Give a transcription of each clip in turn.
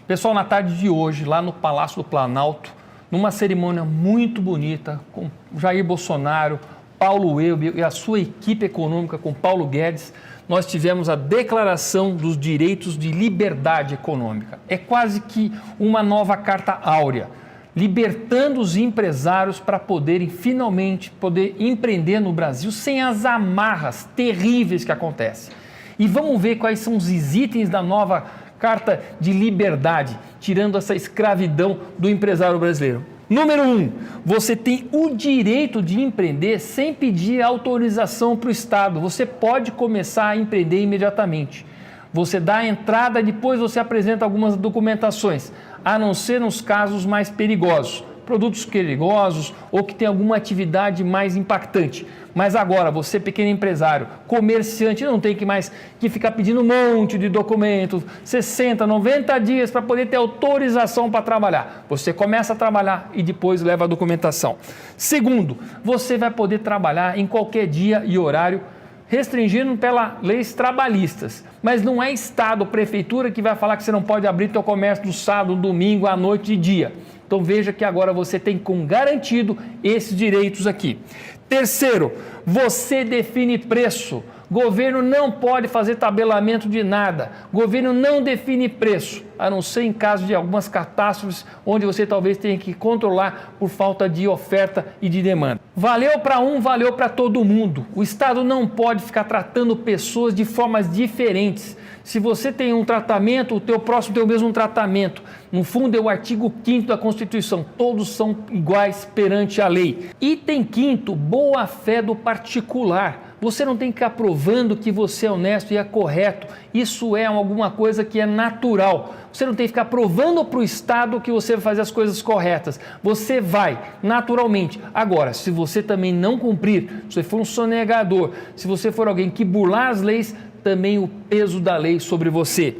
Pessoal, na tarde de hoje, lá no Palácio do Planalto, numa cerimônia muito bonita, com Jair Bolsonaro, Paulo Elber e a sua equipe econômica com Paulo Guedes, nós tivemos a Declaração dos Direitos de Liberdade Econômica. É quase que uma nova Carta Áurea, libertando os empresários para poderem finalmente empreender no Brasil sem as amarras terríveis que acontecem. E vamos ver quais são os itens da nova Carta de Liberdade, tirando essa escravidão do empresário brasileiro. Número 1, você tem o direito de empreender sem pedir autorização para o Estado. Você pode começar a empreender imediatamente. Você dá a entrada e depois você apresenta algumas documentações, a não ser nos casos mais perigosos, produtos perigosos ou que tem alguma atividade mais impactante. Mas agora, você pequeno empresário, comerciante, não tem que mais que ficar pedindo um monte de documentos, 60, 90 dias para poder ter autorização para trabalhar. Você começa a trabalhar e depois leva a documentação. Segundo, você vai poder trabalhar em qualquer dia e horário, restringindo pelas leis trabalhistas. Mas não é Estado, Prefeitura que vai falar que você não pode abrir seu comércio no sábado, domingo, à noite e dia. Então veja que agora você tem com garantido esses direitos aqui. Terceiro, você define preço. Governo não pode fazer tabelamento de nada. Governo não define preço, a não ser em caso de algumas catástrofes onde você talvez tenha que controlar por falta de oferta e de demanda. Valeu para um, valeu para todo mundo. O Estado não pode ficar tratando pessoas de formas diferentes. Se você tem um tratamento, o teu próximo tem o mesmo tratamento. No fundo, é o artigo 5º da Constituição. Todos são iguais perante a lei. Item 5º, boa-fé do particular. Você não tem que ficar provando que você é honesto e é correto. Isso é alguma coisa que é natural. Você não tem que ficar provando para o Estado que você vai fazer as coisas corretas. Você vai, naturalmente. Agora, se você também não cumprir, se você for um sonegador, se você for alguém que burlar as leis, também o peso da lei sobre você.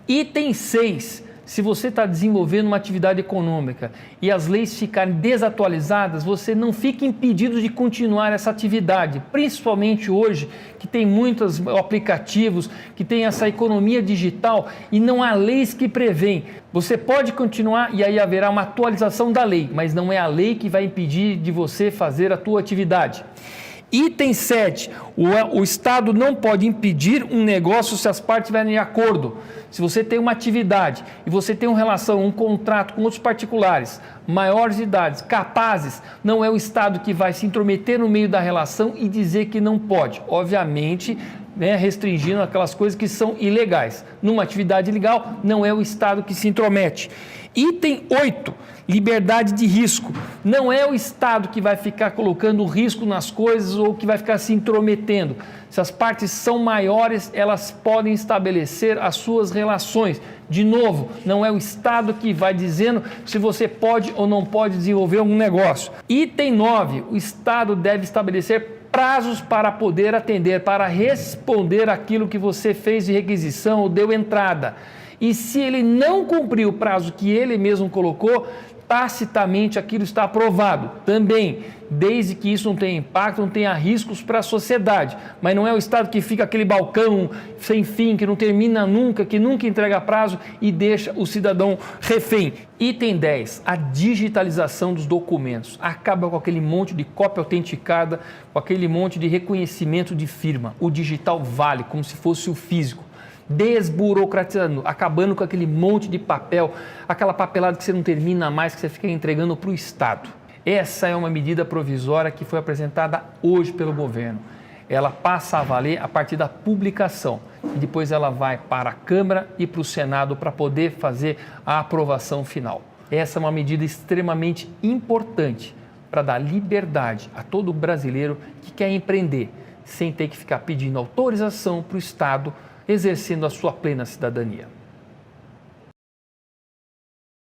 Item 6. Se você está desenvolvendo uma atividade econômica e as leis ficarem desatualizadas, você não fica impedido de continuar essa atividade, principalmente hoje, que tem muitos aplicativos, que tem essa economia digital e não há leis que prevêem. Você pode continuar e aí haverá uma atualização da lei, mas não é a lei que vai impedir de você fazer a tua atividade. Item 7, o Estado não pode impedir um negócio se as partes estiverem de acordo. Se você tem uma atividade e você tem uma relação, um contrato com outros particulares, maiores de idade, capazes, não é o Estado que vai se intrometer no meio da relação e dizer que não pode. Obviamente, restringindo aquelas coisas que são ilegais. Numa atividade ilegal, não é o Estado que se intromete. Item 8, liberdade de risco. Não é o Estado que vai ficar colocando risco nas coisas ou que vai ficar se intrometendo. Se as partes são maiores, elas podem estabelecer as suas relações. De novo, não é o Estado que vai dizendo se você pode ou não pode desenvolver um negócio. Item 9, o Estado deve estabelecer prazos para poder atender, para responder aquilo que você fez de requisição ou deu entrada. E se ele não cumprir o prazo que ele mesmo colocou, tacitamente aquilo está aprovado também, desde que isso não tenha impacto, não tenha riscos para a sociedade. Mas não é o Estado que fica aquele balcão sem fim, que não termina nunca, que nunca entrega prazo e deixa o cidadão refém. Item 10, a digitalização dos documentos. Acaba com aquele monte de cópia autenticada, com aquele monte de reconhecimento de firma. O digital vale como se fosse o físico. Desburocratizando, acabando com aquele monte de papel, aquela papelada que você não termina mais, que você fica entregando para o Estado. Essa é uma medida provisória que foi apresentada hoje pelo governo. Ela passa a valer a partir da publicação e depois ela vai para a Câmara e para o Senado para poder fazer a aprovação final. Essa é uma medida extremamente importante para dar liberdade a todo brasileiro que quer empreender, sem ter que ficar pedindo autorização para o Estado, exercendo a sua plena cidadania.